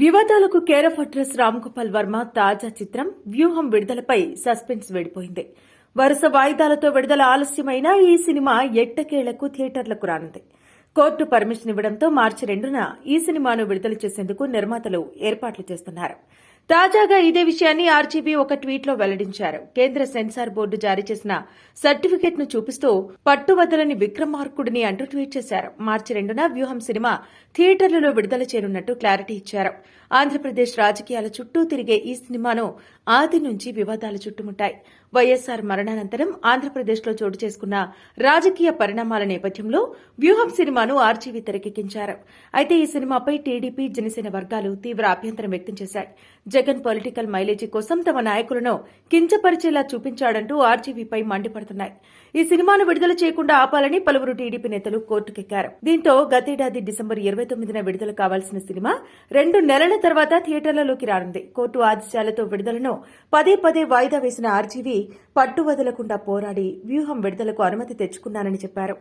వివాదాలకు care of address Ram Gopal Varma తాజా చిత్రం వ్యూహం విడుదలపై సస్పెన్స్ వెడిపోయింది. వరుస వాయిదాలతో విడుదల ఆలస్యమైన ఈ సినిమా ఎట్టకేళ్లకు థియేటర్లకు రానుంది. కోర్టు పర్మిషన్ ఇవ్వడంతో మార్చి 2న ఈ సినిమాను విడుదల చేసేందుకు నిర్మాతలు ఏర్పాట్లు చేస్తున్నారు. తాజాగా ఇదే విషయాన్ని ఆర్జీవీ ఒక ట్వీట్లో వెల్లడించారు. కేంద్ర సెన్సార్ బోర్డు జారీ చేసిన సర్టిఫికెట్ ను చూపిస్తూ పట్టువదలని విక్రమార్కుడిని అంటూ ట్వీట్ చేశారు. మార్చి 2న వ్యూహం సినిమా థియేటర్లలో విడుదల చేయనున్నట్టు క్లారిటీ ఇచ్చారు. ఆంధ్రప్రదేశ్ రాజకీయాల చుట్టూ తిరిగే ఈ సినిమాను ఆది నుంచి వివాదాలు చుట్టుముట్టాయి. వైఎస్సార్ మరణానంతరం ఆంధ్రప్రదేశ్లో చోటు చేసుకున్న రాజకీయ పరిణామాల నేపథ్యంలో వ్యూహం సినిమాను ఆర్జీవీ తెరకెక్కించారు. అయితే ఈ సినిమాపై టీడీపీ జనసేన వర్గాలు తీవ్ర అభ్యంతరం వ్యక్తం చేశాయి. జగన్ పొలిటికల్ మైలేజీ కోసం తమ నాయకులను కించపరిచేలా చూపించాడంటూ ఆర్జీవీపై మండిపడుతున్నాయి. ఈ సినిమాను విడుదల చేయకుండా ఆపాలని పలువురు టీడీపీ నేతలు కోర్టుకెక్కారు. దీంతో గతేడాది డిసెంబర్ 29న విడుదల కావాల్సిన సినిమా 2 నెలల తర్వాత థియేటర్లలోకి రానుంది. కోర్టు ఆదేశాలతో విడుదలను పదే వాయిదా వేసిన ఆర్జీవీ పట్టు వదలకుండా పోరాడి వ్యూహం విడుదలకు అనుమతి తెచ్చుకున్నానని చెప్పారు.